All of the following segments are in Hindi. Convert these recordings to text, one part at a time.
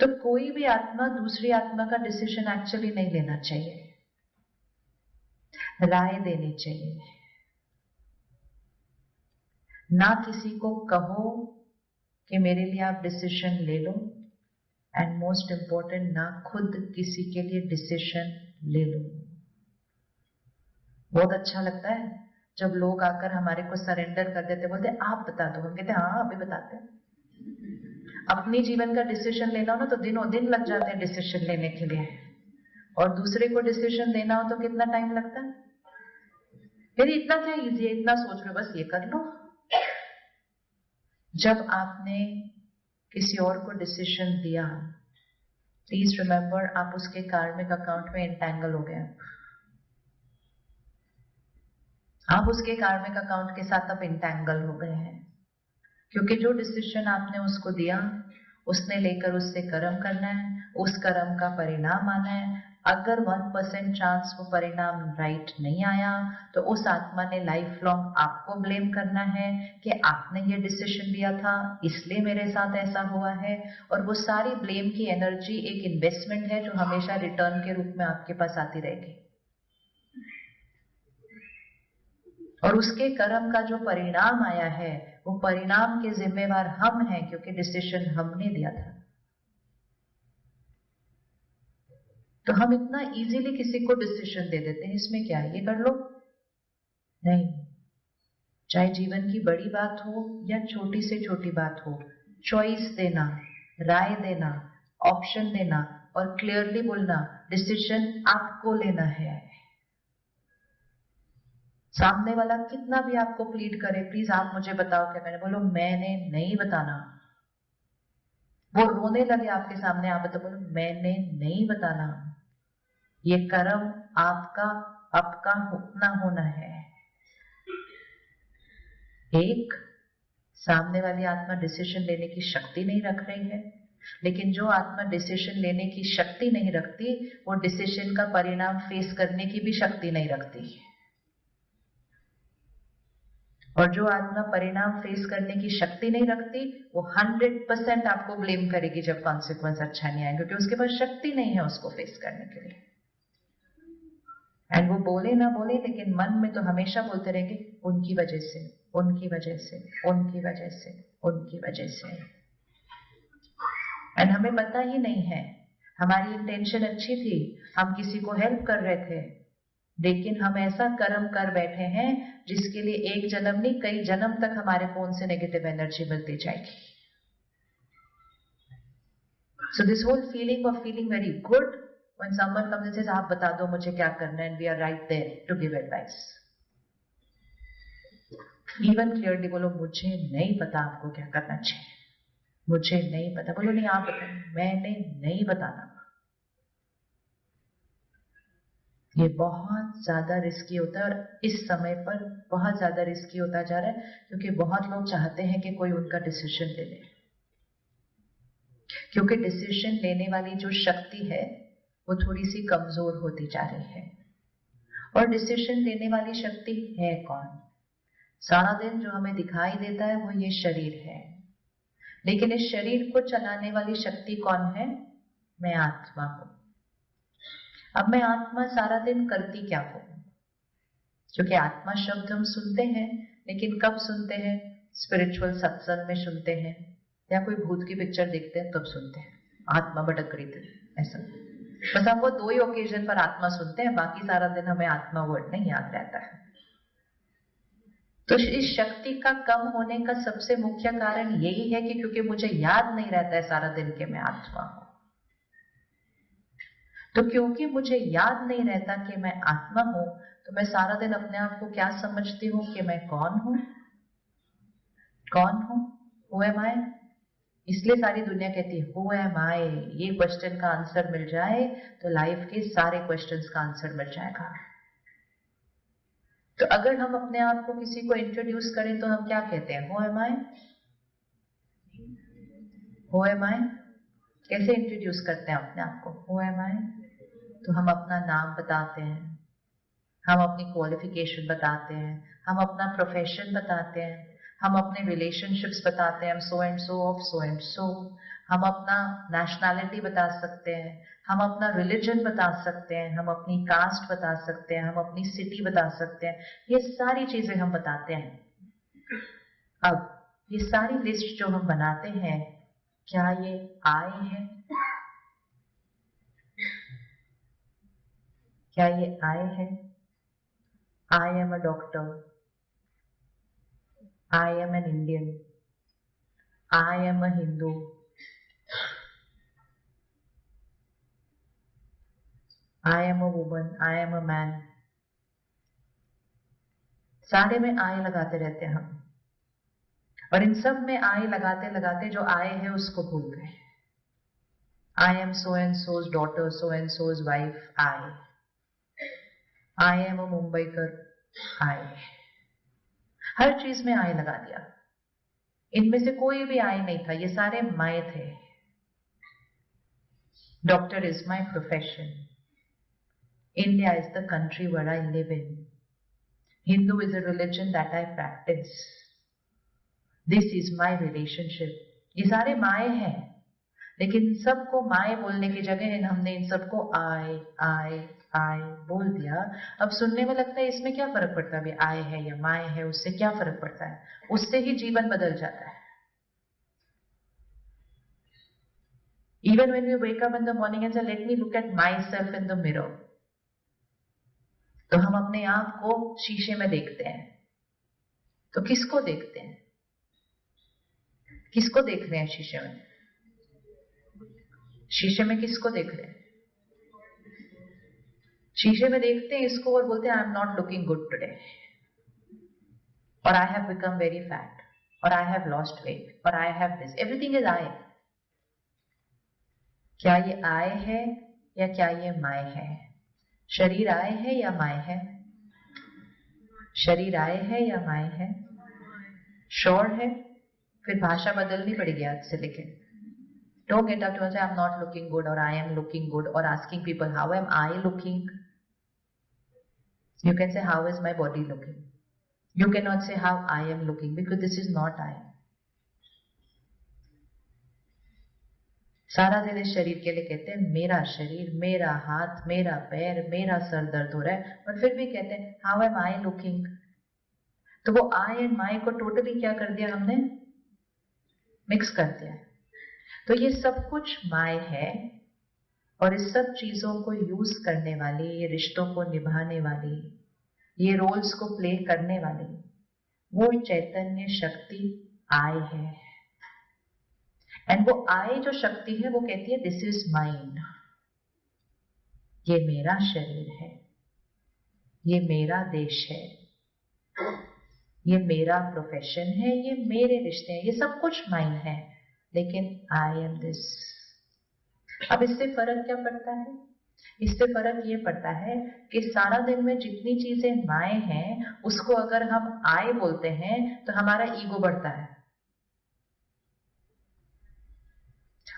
तो कोई भी आत्मा दूसरी आत्मा का डिसीजन एक्चुअली नहीं लेना चाहिए, राय देनी चाहिए। ना किसी को कहो कि मेरे लिए आप डिसीजन ले लो, एंड मोस्ट इंपॉर्टेंट ना खुद किसी के लिए डिसीजन ले लो। बहुत अच्छा लगता है जब लोग आकर हमारे को सरेंडर कर देते, बोलते आप बता दो, हम कहते हाँ अभी बताते हैं। अपनी जीवन का डिसीजन लेना हो ना तो दिनों दिन लग जाते हैं डिसीजन लेने के लिए, और दूसरे को डिसीजन देना हो तो कितना टाइम लगता है। फिर इतना क्या इजी है, इतना सोच रहे हो बस ये कर लो। जब आपने किसी और को डिसीजन दिया, प्लीज रिमेंबर आप उसके कार्मिक अकाउंट में एंटेंगल हो गए, आप उसके कार्मिक अकाउंट के साथ अब एंटेंगल हो गए हैं, क्योंकि जो डिसीजन आपने उसको दिया उसने लेकर उससे कर्म करना है, उस कर्म का परिणाम आना है। अगर 1% चांस वो परिणाम राइट नहीं आया तो उस आत्मा ने लाइफ लॉन्ग आपको ब्लेम करना है कि आपने ये डिसीजन लिया था इसलिए मेरे साथ ऐसा हुआ है, और वो सारी ब्लेम की एनर्जी एक इन्वेस्टमेंट है जो हमेशा रिटर्न के रूप में आपके पास आती रहेगी, और उसके कर्म का जो परिणाम आया है वो परिणाम के जिम्मेवार हम हैं, क्योंकि डिसीजन हमने दिया था। तो हम इतना इजीली किसी को डिसीजन दे देते हैं, इसमें क्या है ये कर लो, नहीं। चाहे जीवन की बड़ी बात हो या छोटी से छोटी बात हो, चॉइस देना, राय देना, ऑप्शन देना और क्लियरली बोलना डिसीजन आपको लेना है। सामने वाला कितना भी आपको प्लीड करे, प्लीज आप मुझे बताओ क्या मैंने, बोलो मैंने नहीं बताना। वो रोने लगे आपके सामने, आप तो बोलो मैंने नहीं बताना, ये कर्म आपका आपका अपना होना है। एक, सामने वाली आत्मा डिसीजन लेने की शक्ति नहीं रख रही है, लेकिन जो आत्मा डिसीजन लेने की शक्ति नहीं रखती वो डिसीजन का परिणाम फेस करने की भी शक्ति नहीं रखती, और जो आत्मा परिणाम फेस करने की शक्ति नहीं रखती वो 100% आपको ब्लेम करेगी जब कॉन्सिक्वेंस अच्छा नहीं आएगा, क्योंकि उसके पास शक्ति नहीं है उसको फेस करने के लिए। एंड वो बोले ना बोले लेकिन मन में तो हमेशा बोलते रहेंगे उनकी वजह से, उनकी वजह से, उनकी वजह से, उनकी वजह से। एंड हमें पता ही नहीं है, हमारी इंटेंशन अच्छी थी, हम किसी को हेल्प कर रहे थे, लेकिन हम ऐसा कर्म कर बैठे हैं जिसके लिए एक जन्म नहीं कई जन्म तक हमारे फोन से नेगेटिव एनर्जी मिलती जाएगी। So this whole feeling of feeling very good when someone comes and says आप बता दो मुझे क्या करना है, and we are right there to give advice. Even clearly बोलो मुझे नहीं पता आपको क्या करना चाहिए, मुझे नहीं पता, बोलो नहीं आप बताएं, मैंने नहीं बताना। ये बहुत ज्यादा रिस्की होता है, और इस समय पर बहुत ज्यादा रिस्की होता जा रहा है, क्योंकि बहुत लोग चाहते हैं कि कोई उनका डिसीजन ले ले, क्योंकि डिसीजन लेने वाली जो शक्ति है वो थोड़ी सी कमजोर होती जा रही है। और डिसीजन लेने वाली शक्ति है कौन? सारा दिन जो हमें दिखाई देता है वो ये शरीर है, लेकिन इस शरीर को चलाने वाली शक्ति कौन है? मैं आत्मा हूं। अब मैं आत्मा सारा दिन करती क्या हूं? क्योंकि आत्मा शब्द हम सुनते हैं, लेकिन कब सुनते हैं? स्पिरिचुअल सत्संग में सुनते हैं, या कोई भूत की पिक्चर देखते हैं तब सुनते हैं आत्मा भटक रही थी, ऐसा। बस हम वो 2 ही ओकेजन पर आत्मा सुनते हैं, बाकी सारा दिन हमें आत्मा वर्ड नहीं याद रहता है। तो इस शक्ति का कम होने का सबसे मुख्य कारण यही है कि क्योंकि मुझे याद नहीं रहता है सारा दिन कि मैं आत्मा हूं। तो क्योंकि मुझे याद नहीं रहता कि मैं आत्मा हूं, तो मैं सारा दिन अपने आप को क्या समझती हूं कि मैं कौन हूं? कौन हूं? Who am I? इसलिए सारी दुनिया कहती है Who am I? ये क्वेश्चन का आंसर मिल जाए तो लाइफ के सारे क्वेश्चंस का आंसर मिल जाएगा। तो अगर हम अपने आप को किसी को इंट्रोड्यूस करें तो हम क्या कहते हैं? Who am I? Who am I? कैसे इंट्रोड्यूस करते हैं अपने आप को? Who am I? तो हम अपना नाम बताते हैं, हम अपनी क्वालिफिकेशन बताते हैं, हम अपना प्रोफेशन बताते हैं, हम अपने रिलेशनशिप्स बताते हैं, हम so and so of so and so, हम अपना नेशनैलिटी बता सकते हैं, हम अपना रिलीजन बता सकते हैं, हम अपनी कास्ट बता सकते हैं, हम अपनी सिटी बता सकते हैं, ये सारी चीजें हम बताते हैं। अब ये सारी लिस्ट जो हम बनाते हैं, क्या ये आए हैं? क्या ये आए हैं? I am a doctor. I am an Indian. I am a Hindu. I am a woman. I am a man. सारे में I लगाते रहते हैं हम, और इन सब में I लगाते लगाते जो आए हैं उसको भूल गए। I am so and so's daughter, so and so's wife. I am a Mumbaikar. I हर चीज में I लगा दिया। इनमें से कोई भी I नहीं था, ये सारे मैं थे। Doctor is my profession. India is the country where I live in. Hindu is a religion that I practice. This is my relationship. ये सारे माए हैं, लेकिन सबको माए बोलने की जगह हमने इन सबको आए बोल दिया। अब सुनने में लगता है इसमें क्या फर्क पड़ता है, आए है या माए है, उससे क्या फर्क पड़ता है? उससे ही जीवन बदल जाता है। Even when we wake up in the morning and say, let me look at myself in the mirror, तो हम अपने आप को शीशे में देखते हैं, तो किसको देखते हैं? किसको देख रहे हैं शीशे में? शीशे में किसको देख रहे हैं? शीशे में देखते हैं इसको और बोलते हैं I am not looking good today, और I have become very fat, और आई हैव लॉस्ट वेट, और I have this, everything is I. क्या ये आए है या क्या ये माए है? शरीर आए है या माए है? शरीर आए है या माए है? श्योर है? फिर भाषा बदलनी पड़ेगी आज से। लेकिन don't get up to say I'm not looking good or I am looking good, or asking people how am I looking. You can say how is my body looking. You cannot say how I am looking, because this is not I. सारा दिन इस शरीर के लिए कहते हैं मेरा शरीर, मेरा हाथ, मेरा पैर, मेरा सर दर्द हो रहा है, और फिर भी कहते हैं how am I looking. तो वो I and my को टोटली क्या कर दिया हमने? मिक्स कर दिया। तो ये सब कुछ माय है, और इस सब चीजों को यूज करने वाली, ये रिश्तों को निभाने वाली, ये रोल्स को प्ले करने वाली वो चैतन्य शक्ति आई है। एंड वो आई जो शक्ति है वो कहती है दिस इज माइन, ये मेरा शरीर है, ये मेरा देश है, ये मेरा प्रोफेशन है, ये मेरे रिश्ते हैं, ये सब कुछ माइन है, लेकिन आई एम दिस। अब इससे फर्क क्या पड़ता है? इससे फर्क ये पड़ता है कि सारा दिन में जितनी चीजें माए हैं उसको अगर हम आई बोलते हैं तो हमारा ईगो बढ़ता है,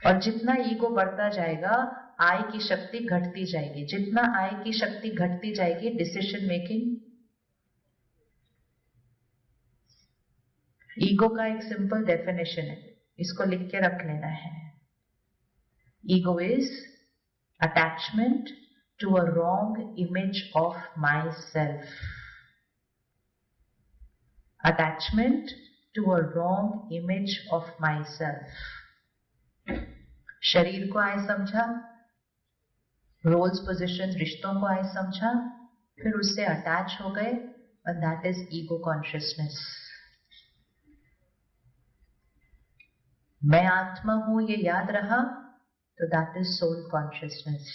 और जितना ईगो बढ़ता जाएगा आई की शक्ति घटती जाएगी। जितना आई की शक्ति घटती जाएगी, डिसीजन मेकिंग, ईगो का एक सिंपल डेफिनेशन है, इसको लिख के रख लेना है। Ego is attachment to a wrong image of myself. Attachment to a wrong image of myself. शरीर को आई समझा, रोल्स पोजिशन रिश्तों को आई समझा, फिर उससे अटैच हो गए, and that is ego consciousness. मैं आत्मा हूं ये याद रहा, तो that is soul consciousness.